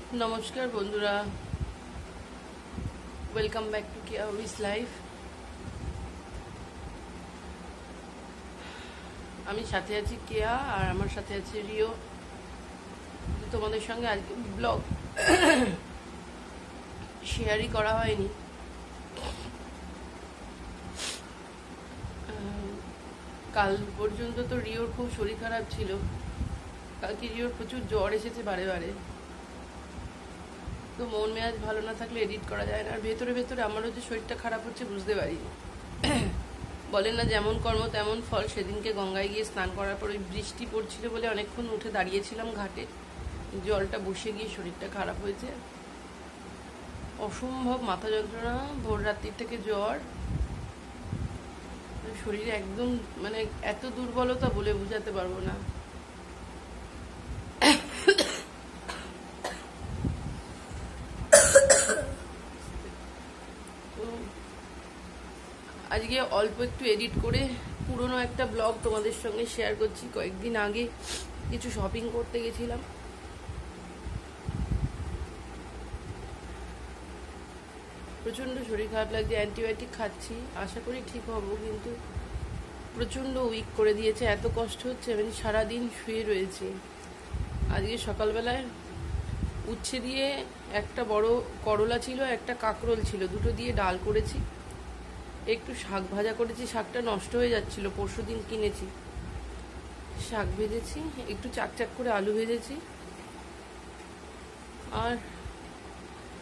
नमस्कार बंधुरा welcome back to Keya उइज लाइफ। আমি সাথে আছি কেয়া আর আমার সাথে আছে রিও। তোমাদের সঙ্গে আজকে ব্লগ শেয়ারই করা হয়নি। কাল পর্যন্ত তো রিওর খুব শরীর খারাপ ছিল। কালকে রিওর প্রচুর জ্বর এসেছে বারে বারে, তো মন মেজাজ ভালো না থাকলে এডিট করা যায় না। আর ভেতরে ভেতরে আমারও যে শরীরটা খারাপ হচ্ছে বুঝতে পারি। বলেন না যেমন কর্ম তেমন ফল। সেদিনকে গঙ্গায় গিয়ে স্নান করার পর ওই বৃষ্টি পড়ছিল বলে অনেকক্ষণ উঠে দাঁড়িয়েছিলাম ঘাটে, জলটা বসে গিয়ে শরীরটা খারাপ হয়েছে। অসম্ভব মাথা যন্ত্রণা, ভোর রাত্রির থেকে জ্বর, শরীরে একদম মানে এত দুর্বলতা বলে বোঝাতে পারবো না। আজকে অল্প একটু এডিট করে পুরনো একটা ব্লগ তোমাদের সঙ্গে শেয়ার করছি। কয়েকদিন আগে কিছু শপিং করতে গেছিলাম। প্রচণ্ড শরীর খারাপ লাগছে, অ্যান্টিবায়োটিক খাচ্ছি, আশা করি ঠিক হব, কিন্তু প্রচণ্ড উইক করে দিয়েছে। এত কষ্ট হচ্ছে, আমি সারাদিন শুয়ে রয়েছি। আজকে সকালবেলায় উচ্ছে দিয়ে একটা বড় করলা ছিল, একটা কাঁকরোল ছিল, দুটো দিয়ে ডাল করেছি। একটু শাক ভাজা করেছি, শাকটা নষ্ট হয়ে যাচ্ছিল, পরশুদিন কিনেছি। শাক ভেজেছি, একটু চাকচাক করে আলু ভেজেছি, আর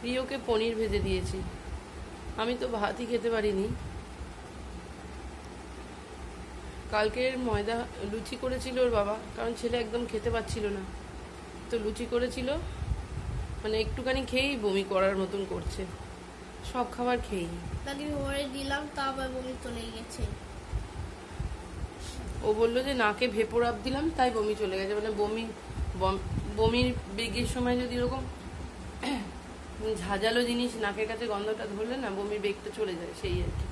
রিওকে পনির ভেজে দিয়েছি। আমি তো ভাতই খেতে পারিনি। কালকের ময়দা লুচি করেছিল ওর বাবা, কারণ ছেলে একদম খেতে পাচ্ছিল না, তো লুচি করেছিল, মানে একটুখানি খেয়েই বমি করার মতন করছে। সব খাবার খেয়েই দিলাম, তারপর বমি চলে গেছে। ও বললো যে নাকে ভেপর আপ দিলাম তাই বমি চলে গেছে। মানে বমির বেগের সময় যদি এরকম ঝাঁঝালো জিনিস নাকের কাছে গন্ধটা ধরলে না, বমির বেগটা চলে যায়, সেই আর কি।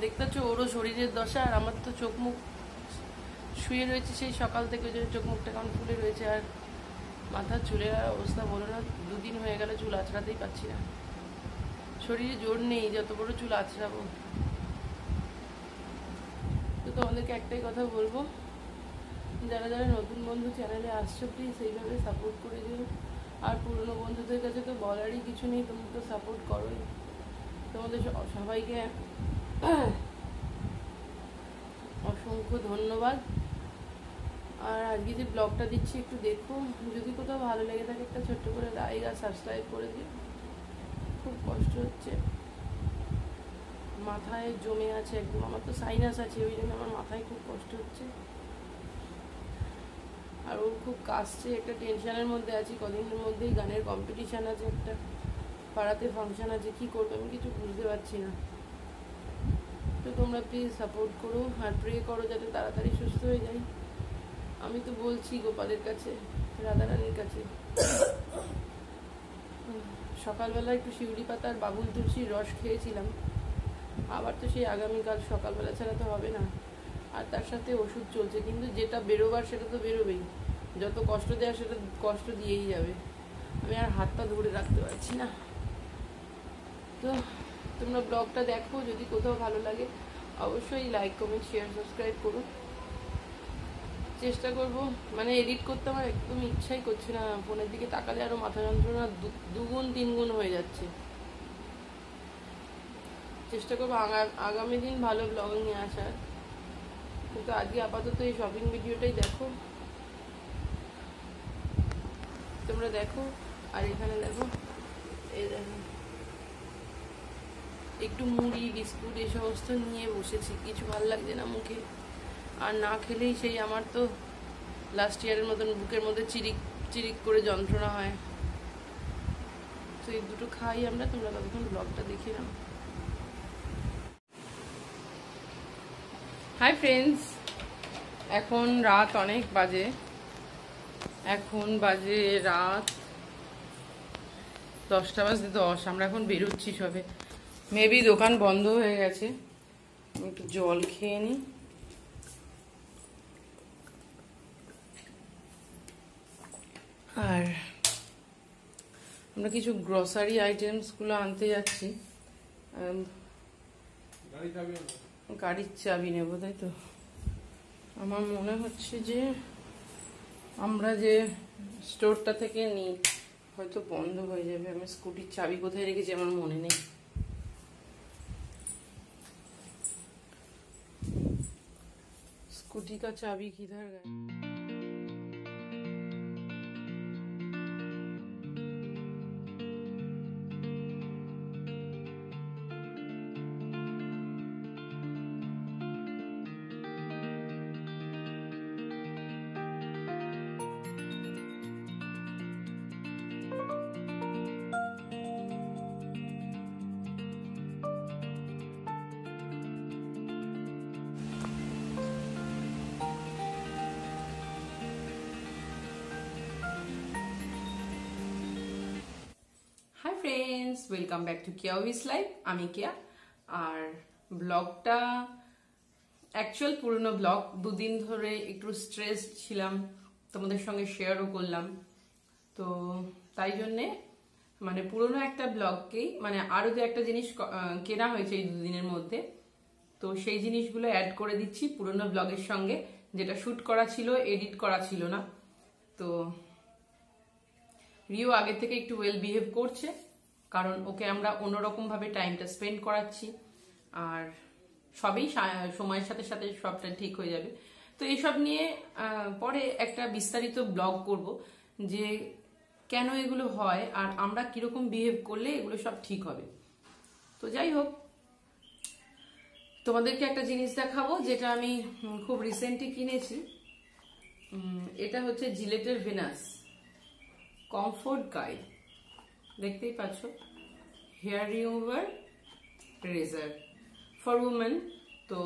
দেখতে পাচ্ছ ওরও শরীরের দশা, আর আমার তো চোখ মুখ শুয়ে রয়েছে সেই সকাল থেকে, যে চোখ মুখটা কেমন ফুলে রয়েছে। আর মাথার চুলের আর অবস্থা বলো না, দুদিন হয়ে গেল চুল আঁচড়াতেই পারছি না। শরীরে জোর নেই যত বড় চুল আঁচড়াবো। তো তোমাদেরকে একটাই কথা বলবো, যারা যারা নতুন বন্ধু চ্যানেলে আসছো প্লিজ সেইভাবে সাপোর্ট করে দিও। আর পুরনো বন্ধুদের কাছে তো বলারই কিছু নেই, তোমরা তো সাপোর্ট করোই। তোমাদের সবাইকে অসংখ্য ধন্যবাদ। আর আজকে যে ব্লগটা দিচ্ছি একটু দেখো, যদি কোথাও ভালো লেগে থাকে একটা ছোট্ট করে লাইক আর সাবস্ক্রাইব করে দিও। খুব কষ্ট হচ্ছে, মাথায় জমে আছে একদম। আমার তো সাইনাস আছে, ওই জন্য আমার মাথায় খুব কষ্ট হচ্ছে। আর ও খুব কাশছে, একটা টেনশনের মধ্যে আছি। কদিনের মধ্যেই গানের কম্পিটিশান আছে, একটা পাড়াতে ফাংশন আছে, কি করবো আমি কিছু বুঝতে পারছি না। তো তোমরা প্লিজ সাপোর্ট করো আর প্রে করো যাতে তাড়াতাড়ি সুস্থ হয়ে যাই। আমি তো বলছি গোপালের কাছে, রাধারানীর কাছে। সকালবেলা একটু শিউলি পাতা আর বাবুল তুলসীর রস খেয়েছিলাম, আবার তো সেই আগামীকাল সকালবেলা ছাড়া তো হবে না। আর তার সাথে ওষুধ চলছে, কিন্তু যেটা বেরোবার সেটা তো বেরোবেই। যত কষ্ট দেওয়া সেটা কষ্ট দিয়েই যাবে। আমি আর হাত পা ধরে রাখতে পারছি না। তো তোমরা ব্লগটা দেখো, যদি কোথাও ভালো লাগে অবশ্যই লাইক কমেন্ট শেয়ার সাবস্ক্রাইব করো। চেষ্টা করব, মানে এডিট করতে আমার একদম ইচ্ছাই করছে না। ফোনের দিকে তাকালে আরও মাথা যন্ত্রণা দুগুণ তিনগুণ হয়ে যাচ্ছে। চেষ্টা করবো আগামী দিন ভালো ব্লগ নিয়ে আসার, কিন্তু আজকে আপাতত এই শপিং ভিডিওটাই দেখো, তোমরা দেখো। আর এখানে দেখো, এই দেখো একটু মুড়ি বিস্কুট এই সমস্ত নিয়ে বসেছি, কিছু ভালো লাগছে না মুখে। আর না খেলেই সেই আমার তো লাস্ট ইয়ারের মতন বুকের মধ্যে চিরিক চিরিক করে যন্ত্রণা হয়। তো এই দুটো খাই আমরা, তোমরা ততক্ষণ ব্লগটা দেখে নাও। হাই ফ্রেন্ডস, এখন রাত অনেক বাজে, এখন বাজে রাত 10:10। আমরা এখন বেরোচ্ছি সবে, মেবি দোকান বন্ধ হয়ে গেছে। আমি একটু জল খেয়ে নিই। আর আমরা কিছু গ্রসারি আইটেমসগুলো আনতে যাচ্ছি। গাড়ির চাবি নেব, তাই তো। আমার মনে হচ্ছে যে আমরা যে স্টোরটা থেকে নিই হয়তো বন্ধ হয়ে যাবে। আমি স্কুটির চাবি কোথায় রেখেছি আমার মনে নেই। स्कूटी का चाबी किधर गया? Hi friends, welcome back to Keya with life. আমি কেয়া। আর ব্লগটা অ্যাকচুয়াল পুরনো ব্লগ, দুদিন ধরে একটু স্ট্রেস ছিলাম, তোমাদের সঙ্গে শেয়ারও করলাম। তো তাই জন্যে মানে পুরনো একটা ব্লগকেই মানে আরও যে একটা জিনিস কেনা হয়েছে এই দুদিনের মধ্যে, তো সেই জিনিসগুলো অ্যাড করে দিচ্ছি পুরনো ব্লগের সঙ্গে, যেটা শ্যুট করা ছিল, এডিট করা ছিল না। তো রিও আগে থেকে একটু ওয়েল বিহেভ করছে, কারণ ওকে আমরা অন্যরকম ভাবে টাইমটা স্পেন্ড করাচ্ছি। আর সবই সময়ের সাথে সাথে সবটা ঠিক হয়ে যাবে। তো এইসব নিয়ে পরে একটা বিস্তারিত ব্লগ করব যে কেন এগুলো হয় আর আমরা কিরকম বিহেভ করলে এগুলো সব ঠিক হবে। তো যাই হোক, তোমাদেরকে একটা জিনিস দেখাবো যেটা আমি খুব রিসেন্টলি কিনেছি। এটা হচ্ছে জিলেটের ভেনাস কমফোর্ট গাইড, দেখতেই পাচ্ছ, hair remover razor for women. তো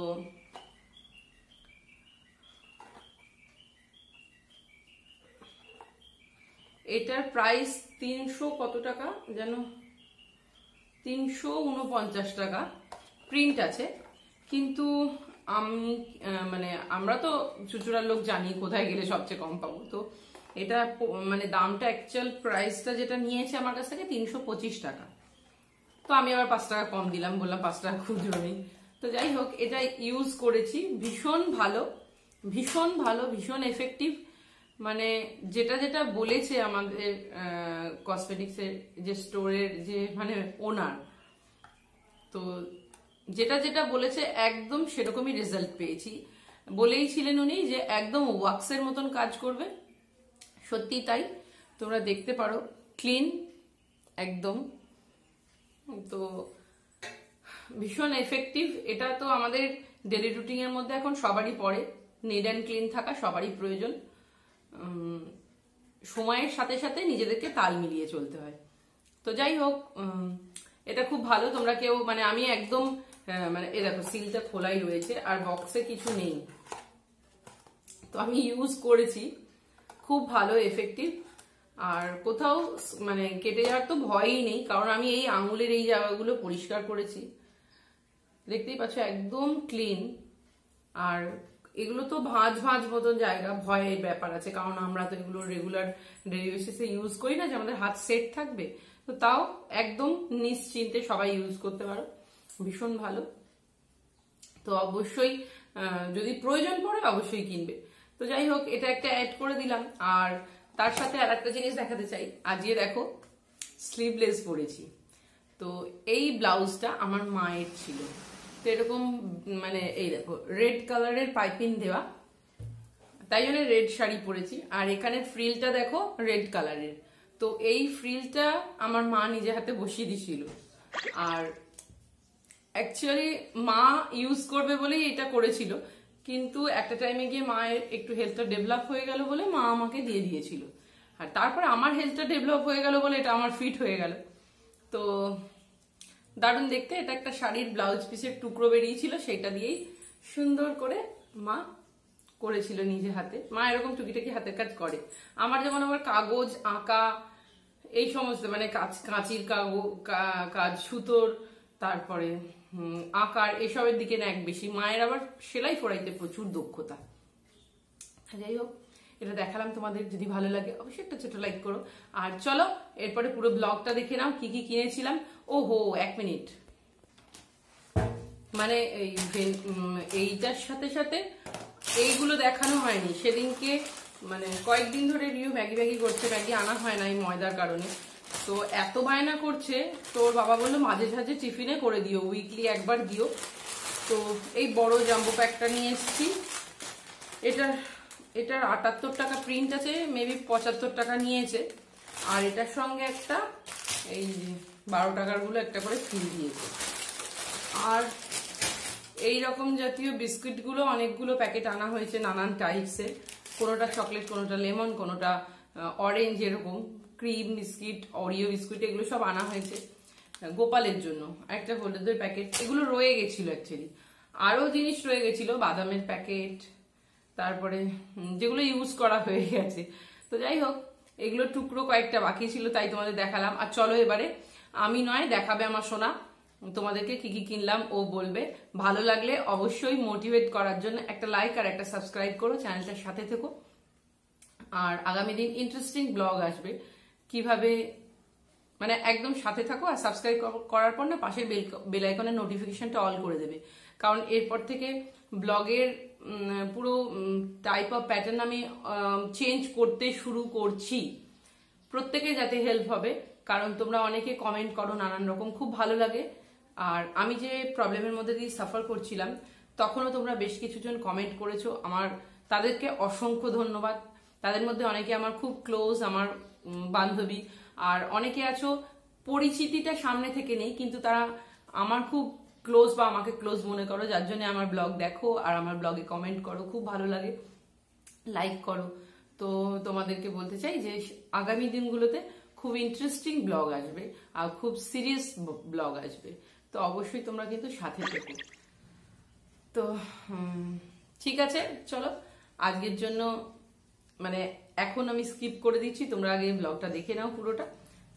এটার প্রাইস 300 কত টাকা যেন, 349 টাকা প্রিন্ট আছে। কিন্তু আমি মানে আমরা তো চুচুড়ার লোক, জানি কোথায় গেলে সবচেয়ে কম পাবো। তো এটা মানে দামটা অ্যাকচুয়াল প্রাইসটা যেটা নিয়েছে আমার কাছ থেকে 325 টাকা। তো আমি আবার 5 টাকা কম দিলাম, বললাম 5 টাকা খুচরো নেই। তো যাই হোক, এটা ইউজ করেছি, ভীষণ ভালো, ভীষণ ভালো, ভীষণ এফেক্টিভ। মানে যেটা যেটা বলেছে আমাদের কসমেটিক্সের যে স্টোরের যে মানে ওনার, তো যেটা যেটা বলেছে একদম সেরকমই রেজাল্ট পেয়েছি। বলেই ছিলেন উনি যে একদম ওয়াক্সের মতন কাজ করবে, সত্যি তাই। তোমরা দেখতে পারো, ক্লিন একদম। তো ভীষণ এফেক্টিভ। এটা তো আমাদের ডেলি রুটিনের মধ্যে এখন সবারই পড়ে, নিট অ্যান্ড ক্লিন থাকা সবারই প্রয়োজন। সময়ের সাথে সাথে নিজেদেরকে তাল মিলিয়ে চলতে হয়। তো যাই হোক, এটা খুব ভালো। তোমরা কেউ মানে আমি একদম মানে এ দেখো, সিলটা খোলাই রয়েছে আর বক্সে কিছু নেই। তো আমি ইউজ করেছি, খুব ভালো, এফেক্টিভ। আর কোথাও মানে কেটে যাওয়ার তো ভয়ই নেই, কারণ আমি এই আঙুলের এই জায়গাগুলো পরিষ্কার করেছি, দেখতেই পাচ্ছ একদম ক্লিন। আর এগুলো তো ভাঁজ ভাঁজ মতন জায়গা, ভয়ের ব্যাপার আছে, কারণ আমরা তো এগুলো রেগুলার ডেলি বেসিসে ইউজ করি না যে আমাদের হাত সেট থাকবে। তো তাও একদম নিশ্চিন্তে সবাই ইউজ করতে পারো, ভীষণ ভালো। তো অবশ্যই যদি প্রয়োজন পড়ে অবশ্যই কিনবে। তো যাই হোক, এটা একটা অ্যাড করে দিলাম। আর তার সাথে আর একটা জিনিস দেখাতে চাই, আজকে দেখো স্লিভলেস পরেছি। তো এই ব্লাউজটা আমার মায়ের ছিল, তো এরকম মানে এই দেখো রেড কালারের পাইপিং দেওয়া, তাই জন্য রেড শাড়ি পরেছি। আর এখানে ফ্রিলটা দেখো রেড কালারের। তো এই ফ্রিলটা আমার মা নিজে হাতে বসিয়ে দিয়েছিল। আর অ্যাকচুয়ালি মা ইউজ করবে বলেই এটা করেছিল, কিন্তু একটা টাইমে গিয়ে মায়ের একটু হেলথটা ডেভেলপ হয়ে গেল বলে মা আমাকে দিয়ে দিয়েছিল। আর তারপরে আমার হেলথটা ডেভেলপ হয়ে গেল বলে এটা আমার ফিট হয়ে গেল। তো দারুণ দেখতে। এটা একটা শাড়ির ব্লাউজ পিসের টুকরো বেরিয়েছিল, সেটা দিয়েই সুন্দর করে মা করেছিল নিজে হাতে। মা এরকম টুকিটাকি হাতের কাজ করে। আমার যেমন আমার কাগজ আঁকা এই সমস্ত মানে কাঁচির কাজ, সুতোর, তারপরে আঁকার এসবের দিকে না এক বেশি। মায়ের আবার সেলাই ফোড়াইতে প্রচুর দক্ষতা। যাই হোক, এটা দেখালাম তোমাদের। যদি ভালো লাগে অবশ্যই একটা ছোট লাইক করো। আর চলো এরপরে পুরো ব্লগটা দেখে নাও কি কি কিনেছিলাম। ওহো 1 মিনিট, মানে এইটার সাথে সাথে এইগুলো দেখানো হয়নি সেদিনকে। মানে কয়েকদিন ধরে রিউ ম্যাগি ম্যাগি করছে, ম্যাগি আনা হয় না এই ময়দার কারণে। তো এত বায়না করছে, তোর বাবা বললো মাঝে সাঝে টিফিনে করে দিও, উইকলি একবার দিও। তো এই বড় জাম্বো প্যাকটা নিয়ে এসেছি। এটার 78 টাকা প্রিন্ট আছে, মেবি 75 টাকা নিয়েছে। আর এটার সঙ্গে একটা এই 12 টাকার গুলো একটা করে ফ্রি দিয়েছে। আর এই রকম জাতীয় বিস্কুট গুলো অনেকগুলো প্যাকেট আনা হয়েছে নানান টাইপসের, কোনোটা চকলেট, কোনোটা লেমন, কোনোটা অরেঞ্জ, এরকম ক্রিম বিস্কিট, অরিও বিস্কুট, এগুলো সব আনা হয়েছে গোপালের জন্য। একটা হলুদের প্যাকেট, এগুলো রয়ে গেছিল অ্যাকচুয়ালি। আরো জিনিস রয়ে গেছিল, বাদামের প্যাকেট, তারপরে যেগুলো ইউজ করা হয়ে গেছে। তো যাই হোক, এগুলো টুকরো কয়েকটা বাকি ছিল, তাই তোমাদের দেখালাম। আর চলো এবারে আমি নয়, দেখাবে আমার সোনা তোমাদেরকে কি কি কিনলাম, ও বলবে। ভালো লাগলে অবশ্যই মোটিভেট করার জন্য একটা লাইক আর একটা সাবস্ক্রাইব করো, চ্যানেলটার সাথে থেকো। আর আগামী দিন ইন্টারেস্টিং ব্লগ আসবে, কিভাবে মানে একদম সাথে থাকো। আর সাবস্ক্রাইব করার পর না পাশের বেল আইকনের নোটিফিকেশনটা অল করে দেবে, কারণ এরপর থেকে ব্লগের পুরো টাইপ অফ প্যাটার্ন আমি চেঞ্জ করতে শুরু করছি। প্রত্যেকে যাতে হেল্প হবে, কারণ তোমরা অনেকে কমেন্ট করো নানান রকম, খুব ভালো লাগে। আর আমি যে প্রবলেমের মধ্যে দিয়ে সাফার করছিলাম, তখনও তোমরা বেশ কিছুজন কমেন্ট করেছো, আমার তাদেরকে অসংখ্য ধন্যবাদ। তাদের মধ্যে অনেকে আমার খুব ক্লোজ, আমার বান্ধবী, আর অনেকে আছো পরিচিতিটা সামনে থেকে নেই, কিন্তু তারা আমার খুব ক্লোজ বা আমাকে ক্লোজ মনে করো, যার জন্য আমার ব্লগ দেখো আর আমার ব্লগে কমেন্ট করো, খুব ভালো লাগে, লাইক করো। তো তোমাদেরকে বলতে চাই যে আগামী দিনগুলোতে খুব ইন্টারেস্টিং ব্লগ আসবে আর খুব সিরিয়াস ব্লগ আসবে, তো অবশ্যই তোমরা কিন্তু সাথে থেকো। তো ঠিক আছে, চলো আজকের জন্য মানে এখন আমি স্কিপ করে দিচ্ছি, তোমরা আগে ব্লগটা দেখে নাও পুরোটা,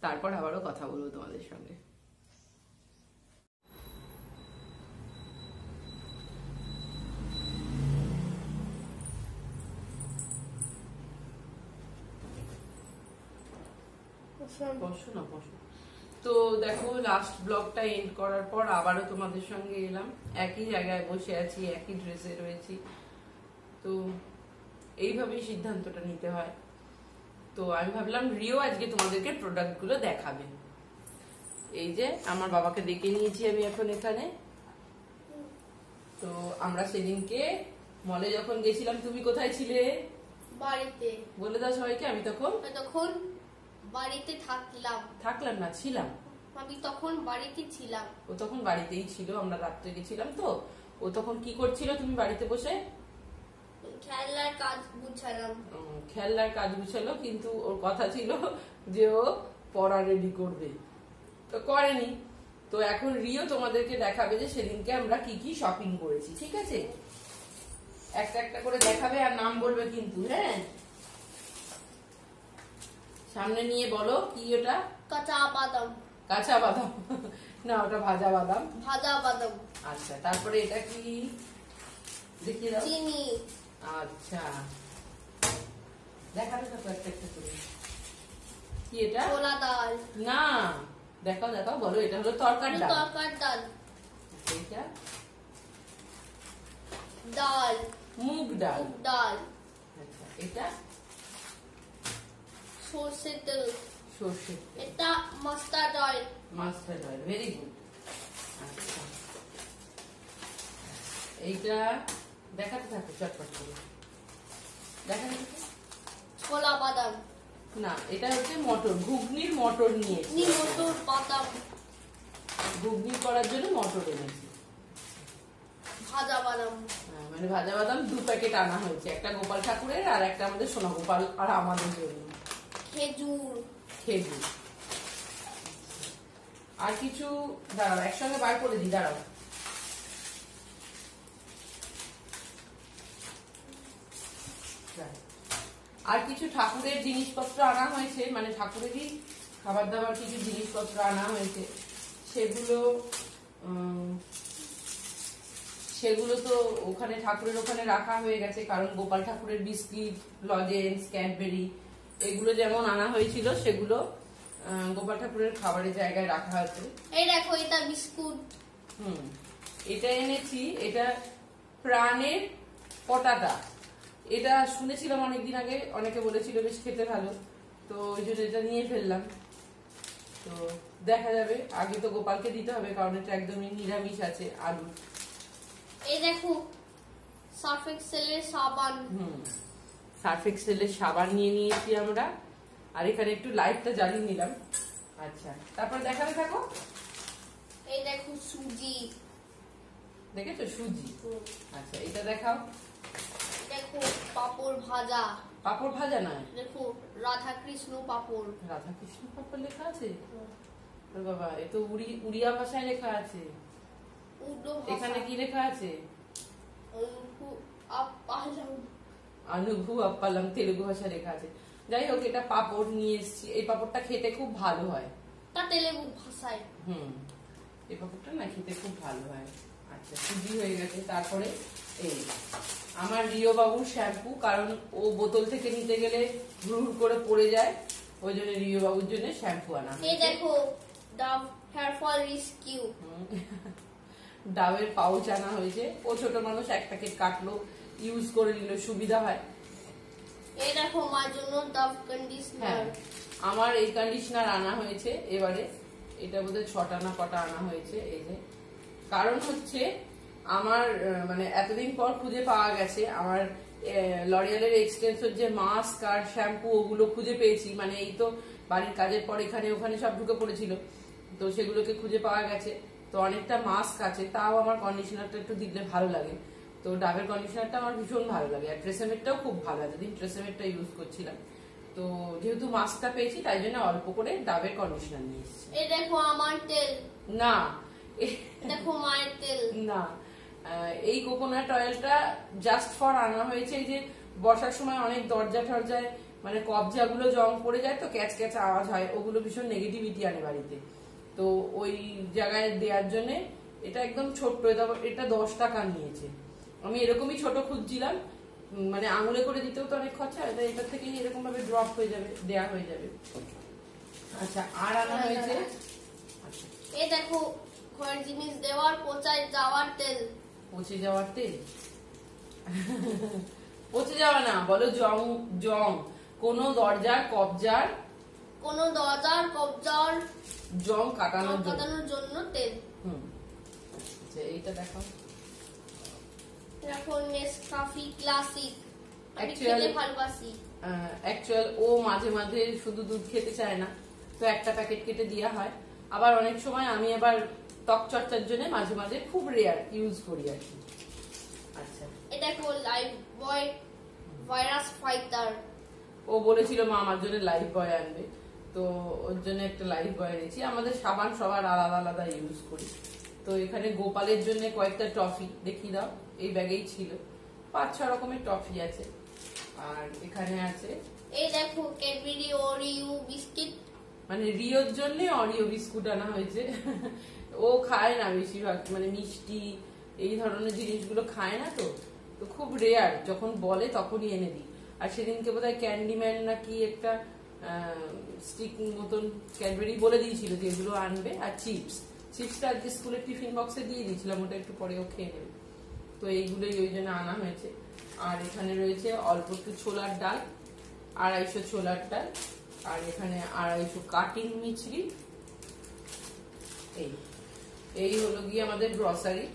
তারপর আবারও কথা বলবো তোমাদের সঙ্গে। বসো না, বসো। তো দেখো, লাস্ট ব্লগটা এন্ড করার পর আবারও তোমাদের সঙ্গে এলাম, একই জায়গায় বসে আছি, একই ড্রেসে রয়েছি। তো এইভাবেই সিদ্ধান্তটা নিতে হয়। তো আমি ভাবলাম রিও আজকে তোমাদেরকে প্রোডাক্ট গুলো দেখাবে। এই যে আমার বাবাকে ডেকে নিয়েছি আমি এখন এখানে। তো আমরা সেদিনকে মলে যখন গেছিলাম, তুমি কোথায় ছিলে? বাড়িতে। বলে দাও সবাইকে। আমি তখন বাড়িতে থাকলাম না, ছিলাম। আমি তখন বাড়িতে ছিলাম। ও তখন বাড়িতেই ছিল, আমরা রাত্রে গেছিলাম। তো ও তখন কি করছিল তুমি বাড়িতে বসে? খেলনার কাজ গুছালাম। খেলনার কাজ গুছালো, কিন্তু ওর কথা ছিল যে ও পড়া রেডি করবে, তো করেনি। তো এখন রিও তোমাদেরকে দেখাবে যে সেদিনকে আমরা কি কি শপিং করেছি, ঠিক আছে? একটা একটা করে দেখাবে আর নাম বলবে কিন্তু, হ্যাঁ? সামনে নিয়ে বলো কি ওটা? কাঁচা বাদাম। কাঁচা বাদাম না, ওটা ভাজা বাদাম। ভাজা বাদাম। আচ্ছা, তারপরে এটা কি দেখিয়ে দাও। চিনি। আচ্ছা, দেখাবে তো একটা একটা করে। কি এটা? ছোলা ডাল। না, দেখাও দেখাও, বলো। এটা হলো তরকার ডাল। তরকার ডাল। এটা ডাল। মুগ ডাল। ডাল। আচ্ছা, এটা সরষের তেল। সরষে। এটা mustard oil. Mustard oil, very good. আচ্ছা, এইটা দেখাতে থাকো চটপট করে, দেখাতে থাকো। ছোলা বাদাম। না, এটা হচ্ছে মটর, ঘুগনির মটর নিয়েছি। মটর বাদাম। ঘুগনি করার জন্য মটর এনেছি। ভাজা বাদাম। মানে ভাজা বাদাম 2 প্যাকেট আনা হয়েছে, একটা গোপাল ঠাকুরের আর একটা আমাদের সোনা গোপাল আর আমাদের জন্য। খেজুর। খেজুর। আর কিছু দাঁড়াও, একসঙ্গে বার করে দিই, দাঁড়াও। আর কিছু ঠাকুরের জিনিসপত্র আনা হয়েছে, মানে ঠাকুরেরই খাবার দাবার কিছু জিনিসপত্র আনা হয়েছে, সেগুলো সেগুলো তো ওখানে ঠাকুরের ওখানে রাখা হয়ে গেছে, কারণ গোপাল ঠাকুরের বিস্কিট, লজেন্স, ক্যাডবেরি এগুলো যেমন আনা হয়েছিল সেগুলো গোপাল ঠাকুরের খাবারের জায়গায় রাখা আছে। এই দেখো এটা বিস্কুট। এটা এনেছি, এটা প্রাণের পটাটা। এটা শুনেছিলাম অনেকদিন আগে, অনেকে বলেছিল বেশ খেতে ভালো, তো ওই জন্য এটা নিয়ে ফেললাম। তো দেখা যাবে, আগে তো গোপালকে দিতে হবে কারণ এটা একদমই নিরামিষ আছে, আলু। এই দেখো সার্ফ এক্সেলের সাবান। সার্ফ এক্সেলের সাবান নিয়ে নিয়েছি আমরা, আর এখানে একটু লাইটটা জ্বালিয়ে নিলাম। আচ্ছা, তারপর দেখাতে থাকো। এই দেখো সুজি। দেখেছো সুজি? আচ্ছা, এটা দেখাও। দেখো পাপড় ভাজা। পাপড় ভাজা নয়, দেখো রাধা কৃষ্ণ পাপড়। রাধা কৃষ্ণ পাপড় লেখা আছে? ওরে বাবা, এ তো উড়িয়া ভাষায় লেখা আছে। এখানে কি লেখা আছে? আনুভু আপ্পালাম, তেলুগু ভাষায় লেখা আছে। যাই হোক, এটা পাপড় নিয়ে এসেছি। এই পাপড়টা খেতে খুব ভালো হয়। তা তেলুগু ভাষায়। এই পাপড়টা না খেতে খুব ভালো হয়। আচ্ছা, সুজি হয়ে গেছে। তারপরে এই আমার রিও বাবুর শ্যাম্পু, কারণ ও বোতল থেকে নিতে গেলে হুড় করে পড়ে যায়, ওই জন্য রিও বাবুর জন্য শ্যাম্পু আনা। এই দেখো ডাভ হেয়ার ফল রেস্কিউ। ডাবের পাউচ আনা হয়েছে। ও ছোট মানুষ, এক প্যাকেট কাটলো, ইউজ করে নিল, সুবিধা হয়। এই দেখো মার জন্য ডাভ কন্ডিশনার। আমার এই কন্ডিশনার আনা হয়েছে এবারে। এটা বোধহয় 6টা না কটা আনা হয়েছে। এই যে কারণ হচ্ছে আমার মানে এতদিন পর খুঁজে পাওয়া গেছে আমার লরিয়ালের এক্সটেন্সর যে মাস্ক আর শ্যাম্পু, ওগুলো খুঁজে পেয়েছি। মানে এই তো বাড়ির কাজের পর এখানে ওখানে সব ঢুকে পড়েছিল, তো সেগুলোকে খুঁজে পাওয়া গেছে। তো অনেকটা মাস্ক আছে, তাও আমার কন্ডিশনারটা একটু দিলে ভালো লাগে। তো ডাবের কন্ডিশনারটা আমার ভীষণ ভালো লাগে, আর ট্রেসেমেরটাও খুব ভালো। এতদিন ট্রেসেমেরটা ইউজ করছিলাম, তো যেহেতু মাস্কটা পেয়েছি তাই জন্য অল্প করে ডাবের কন্ডিশনার নিয়ে এসেছি। এই দেখো আমার তেল। না, দেখো মায়ের তেল। না, এই কোকোনাট অয়েলটা জাস্ট ফর আনা হয়েছে। এই যে বর্ষার সময় অনেক দরজা টরজায় মানে কবজাগুলো জং পড়ে যায়, তো ক্যাচ ক্যাচ আওয়াজ হয়, ওগুলো ভীষণ নেগেটিভিটি আনে বাড়িতে। তো ওই জায়গায় দেওয়ার জন্য এটা একদম ছোট্ট, এটা 10 টাকা নিয়েছে। আমি এরকমই ছোট খুঁজছিলাম, মানে আঙুলে করে দিতেও তো অনেক খরচা, এটা থেকেই এরকম ভাবে ড্রপ হয়ে যাবে, দেয়া হয়ে যাবে। আচ্ছা, আর আনা হয়েছে এই দেখো ঘরের জিনিস দেওয়ার পচে যাওয়ার তেল। পচে যাওয়ার তেল? পচে যাওয়া না, বলো জং। জং কোন দরজার কবজার, কোন দরজার কবজার জং কাটানোর জন্য তেল। আচ্ছা, এইটা দেখো। এখন নেসকাফে ক্লাসিক, আমি Actual- খেতে ভালোবাসি। অ্যাকচুয়াল ও মাঝে মাঝে শুধু দুধ খেতে চায় না, তো একটা প্যাকেট কেটে দেওয়া হয়। আবার অনেক সময় আমি আবার ত্বক চর্চার জন্য মাঝে মাঝে খুব রেয়ার ইউজ করি আর কি। আচ্ছা, এটা দেখো লাইফ বয় ভাইরাস ফাইটার। ও বলেছিল মা আমার জন্য লাইফ বয় আনবে, তো ওর জন্য একটা লাইফ বয় এনেছি। আমাদের সাবান সবার আলাদা আলাদা ইউজ করি। তো এখানে গোপালের জন্য কয়েকটা টফি দেখিয়ে দাও, এই ব্যাগেই ছিল, 5-6 রকমের টফি আছে। আর এখানে আছে এই দেখো ক্যাডবেরি ওরিও বিস্কিট। মানে রিওর জন্য অরিও বিস্কুট আনা হয়েছে। ও খায় না বেশিরভাগ, মানে মিষ্টি এই ধরনের জিনিসগুলো খায় না, তো তো খুব রেয়ার, যখন বলে তখনই এনে দিই। আর সেদিনকে বোধহয় ক্যান্ডিম্যান না কি একটা স্টিক মতন ক্যাডবেরি বলে দিয়েছিল যে এগুলো আনবে, আর চিপসটা আজকে স্কুলের টিফিন বক্সে দিয়ে দিয়েছিলাম, ওটা একটু পরেও খেয়ে নেবে। তো এইগুলোই ওই জন্য আনা হয়েছে। আর এখানে রয়েছে অল্প একটু ছোলার ডাল, 250 ছোলার ডাল, আর এখানে 250 কাটিং মিছরি। এই হলো গিয়ে আমাদের গ্রসারি।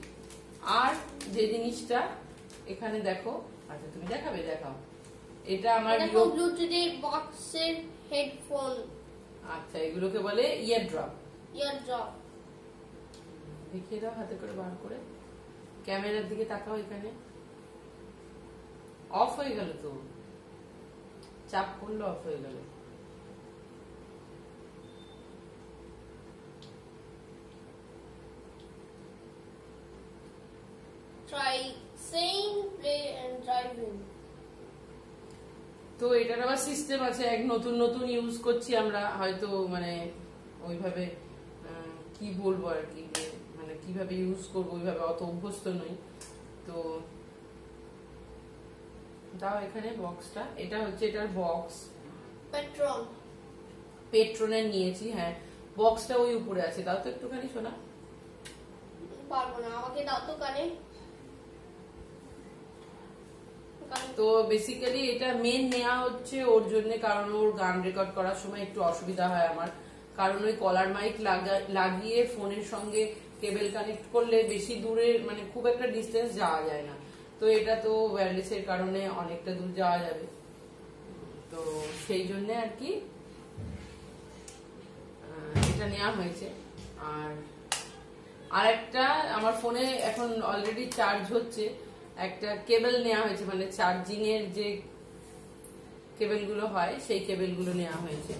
আর যে জিনিসটা এখানে দেখো, আচ্ছা তুমি দেখাবে, দেখাও। এটা আমার ব্লুটুথের বক্সের হেডফোন। আচ্ছা, এগুলোকে বলে ইয়ার ড্রপ। দেখিয়ে দাও হাতে করে বার করে, ক্যামেরার দিকে তাকাও। এখানে অফ হয়ে গেল, তো চাপ পড়লো, অফ হয়ে গেল। Try saying, play and driving. তো এটার আবার সিস্টেম আছে, এক নতুন নতুন ইউজ করছি আমরা, হয়তো মানে ওইভাবে কি বলবো আর কি, মানে কিভাবে ইউজ করবো ওইভাবে অত অভ্যস্ত নই। তো দাও এখানে বক্সটা, এটা হচ্ছে এটার বক্স, পেট্রনের নিয়েছি। হ্যাঁ, বক্সটা ওই উপরে আছে, দাও তো একটুখানি শোনা। পারবো না, আমাকে দাও তো কানে। তো বেসিক্যালি এটা মেন নেওয়া হচ্ছে ওর জন্য, কারণ ওর গান রেকর্ড করার সময় একটু অসুবিধা হয় আমার, কারণ ওই কলার মাইক লাগিয়ে ফোনের সঙ্গে কেবল কানেক্ট করলে বেশি দূরে মানে খুব একটা ডিস্টেন্স যাওয়া যায় না। তো এটা তো ওয়্যারলেস এর কারণে অনেকটা দূর যাওয়া যাবে, তো সেই জন্য আর কি এটা নেওয়া হয়েছে। আর একটা আমার ফোনে এখন অলরেডি চার্জ হচ্ছে, একটা কেবল নেওয়া হয়েছে, মানে চার্জিং এর যে কেবল গুলো হয় সেই কেবল গুলো নেওয়া হয়েছে।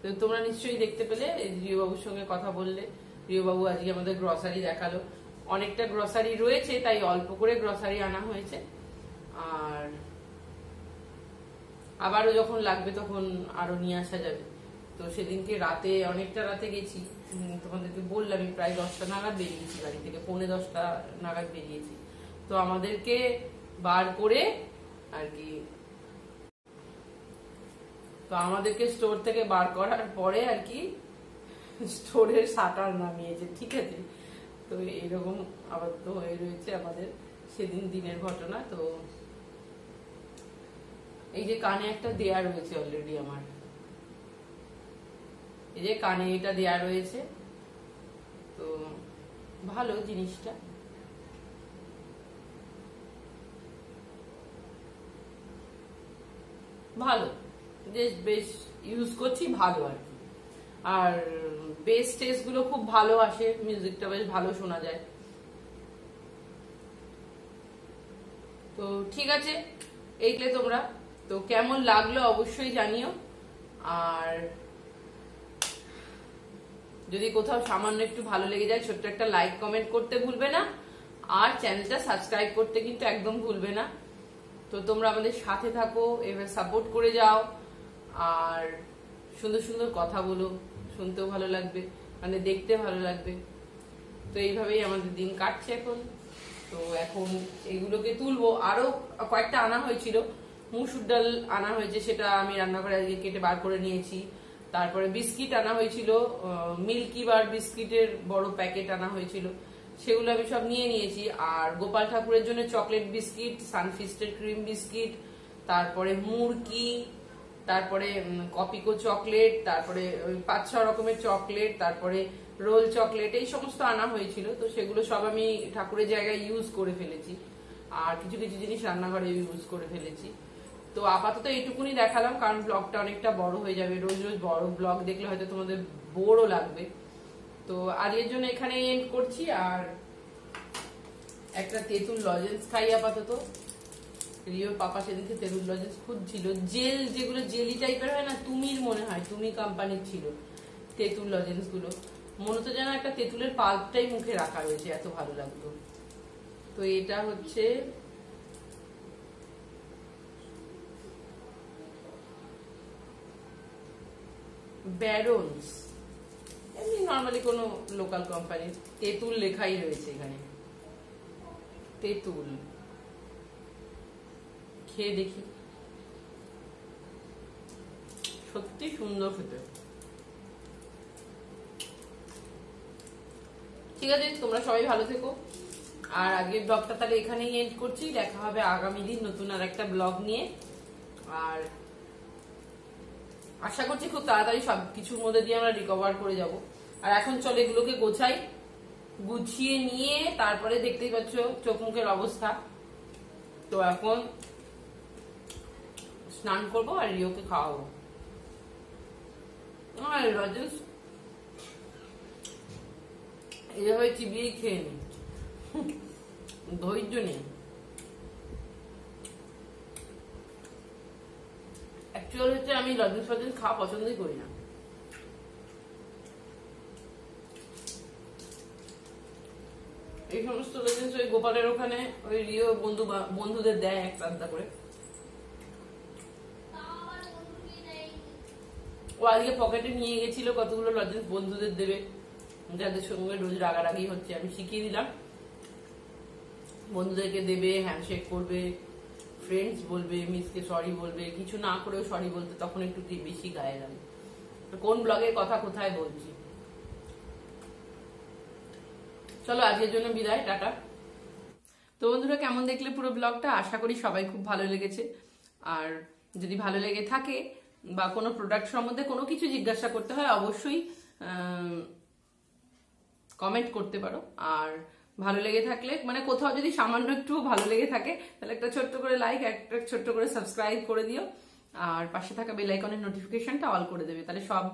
তো তোমরা নিশ্চয়ই দেখতে পেলে রিও বাবুর সঙ্গে কথা বললে, রিও বাবু আজকে আমাদের গ্রসারি দেখালো, অনেকটা গ্রসারি রয়েছে তাই অল্প করে গ্রসারি আনা হয়েছে, আর আবারও যখন লাগবে তখন আরো নিয়ে আসা যাবে। তো সেদিনকে রাতে অনেকটা রাতে গেছি, তোমাদেরকে বললাম প্রায় 10টা নাগাদ বেরিয়েছি বাড়ি থেকে, 9:45 নাগাদ বেরিয়েছি। তো আমাদেরকে বার করে আর কি, তো আমাদেরকে স্টোর থেকে বার করার পরে আর কি স্টোরের শাটার নামিয়েছে, ঠিক আছে। তো এরকম আবার তো হয়ে রয়েছে আমাদের সেদিন দিনের ঘটনা। তো এই যে কানে একটা দেয়া রয়েছে অলরেডি আমার, এই যে কানে এটা দেয়া রয়েছে, তো ভালো জিনিসটা, ভালো, বেশ ইউজ করছি, ভালো আর কি। আর বেস টেস্ট গুলো খুব ভালো আসে, মিউজিকটা বেশ ভালো শোনা যায়। তো ঠিক আছে, এইগুলো তোমরা তো কেমন লাগলো অবশ্যই জানিও, আর যদি কোথাও সামান্য একটু ভালো লেগে যায় ছোট্ট একটা লাইক কমেন্ট করতে ভুলবে না, আর চ্যানেলটা সাবস্ক্রাইব করতে কিন্তু একদম ভুলবে না। তো তোমরা আমাদের সাথে থাকো, এভাবে সাপোর্ট করে যাও, আর সুন্দর সুন্দর কথা বলো, শুনতেও ভালো লাগবে, মানে দেখতে ভালো লাগবে। তো এইভাবেই আমাদের দিন কাটছে এখন। তো এখন এগুলোকে তুলবো, আরো কয়েকটা আনা হয়েছিল, মুসুর ডাল আনা হয়েছে, সেটা আমি রান্নাঘরে আজকে কেটে বার করে নিয়েছি। তারপরে বিস্কিট আনা হয়েছিল, মিল্কি বার বিস্কিটের বড় প্যাকেট আনা হয়েছিল, সেগুলো আমি সব নিয়ে নিয়েছি। আর গোপাল ঠাকুরের জন্য চকলেট বিস্কিট, সানফিস্টের ক্রিম বিস্কিট, তারপরে মুরকি, তারপরে কপিকো চকলেট, তারপরে 5-6 রকমের চকলেট, তারপরে রোল চকলেট, এই সমস্ত আনা হয়েছিল। তো সেগুলো সব আমি ঠাকুরের জায়গায় ইউজ করে ফেলেছি, আর কিছু কিছু জিনিস রান্নাঘরে ইউজ করে ফেলেছি। তো আপাতত এইটুকুনি দেখালাম, কারণ ব্লগটা অনেকটা বড় হয়ে যাবে, রোজ রোজ বড় ব্লগ দেখলে হয়তো তোমাদের বোরও লাগবে। তো আজকের জন্য এখানে এন্ড করছি, আর একটা তেঁতুল লজেন্স খাই আপাতত। রিওর পাপা সেদিনকে তেঁতুল লজেন্স খুঁজছিল, জেল যেগুলো জেলি টাইপের হয় না, তুমির মনে হয় তুমি কোম্পানির ছিল তেঁতুল লজেন্স গুলো, মনে তো যেন একটা তেঁতুলের পাল্পটাই মুখে রাখা রয়েছে, এত ভালো লাগতো। তো এটা হচ্ছে ব্যারন্স, এমনি নর্মালি কোনো লোকাল কোম্পানির, তেঁতুল লেখাই রয়েছে এখানে, তেঁতুল। খেয়ে দেখি, সত্যি সুন্দর খেতে। ঠিক আছে, তোমরা সবাই ভালো থেকো, আর আজকের ব্লগটা তাহলে এখানেই এন্ড করছি। দেখা হবে আগামী দিন নতুন আর একটা ব্লগ নিয়ে, আর আশা করছি খুব তাড়াতাড়ি সবকিছুর মধ্যে দিয়ে আমরা রিকভার করে যাব। আর এখন চলো এগুলোকে গোছাই, গুছিয়ে নিয়ে তারপরে দেখতেই পাচ্ছ চোখ মুখের অবস্থা। তো এখন স্নান করবো আর রিওকে খাওয়াবো। লজেন্স এইভাবে চিবিয়েই খেয়ে নি, ধৈর্য নেই। অ্যাকচুয়ালি হচ্ছে আমি লজেন্স ফজেন্স খাওয়া পছন্দই করি না। এই সমস্ত লজেন্স ওই গোপালের ওখানে ওই রিও বন্ধুদের দেয় একটা আধা করে। ও আজকে পকেটে নিয়ে গেছিল কতগুলো লজেন্স বন্ধুদের দেবে, যাদের সঙ্গে রোজ রাগারাগি হচ্ছে, আমি শিখিয়ে দিলাম। বন্ধুদেরকে দেবে, হ্যান্ডশেক করবে, ফ্রেন্ডস বলবে, মিসকে সরি বলবে, কিছু না করেও সরি বলতে তখন একটু বেশি গায়ে লাগে। কোন ব্লগের কথা কোথায় বলছি। চলো আজকের জন্য বিদায়, টাটা। তো বন্ধুরা কেমন দেখলে পুরো ব্লগটা, আশা করি সবাই খুব ভালো লেগেছে। আর যদি ভালো লেগে থাকে বা কোনো প্রোডাক্ট সম্বন্ধে কোনো কিছু জিজ্ঞাসা করতে হয় অবশ্যই কমেন্ট করতে পারো। আর ভালো লেগে থাকলে মানে কোথাও যদি সামান্য একটু ভালো লেগে থাকে তাহলে একটা ছোট্ট করে লাইক, একটা ছোট্ট করে সাবস্ক্রাইব করে দিও। আর পাশে থাকা বেল আইকনের নোটিফিকেশনটা অল করে দেবে, তাহলে সব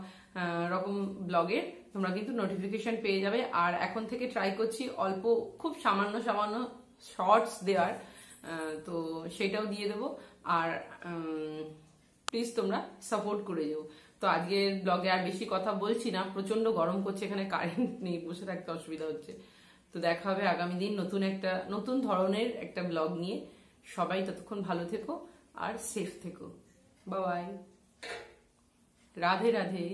রকম ব্লগের তোমরা কিন্তু নোটিফিকেশন পেয়ে যাবে। আর এখন থেকে ট্রাই করছি অল্প খুব সামান্য সামান্য শর্টস দেওয়ার, তো সেটাও দিয়ে দেবো। আর প্লিজ তোমরা সাপোর্ট করে যাও। তো আজকের ব্লগে আর বেশি কথা বলছি না, প্রচন্ড গরম করছে, এখানে কারেন্ট নেই, বসে থাকতে অসুবিধা হচ্ছে। তো দেখা হবে আগামী দিন নতুন ধরনের একটা ব্লগ নিয়ে। সবাই ততক্ষণ ভালো থেকো আর সেফ থেকো। Bye bye, Radhe Radhe.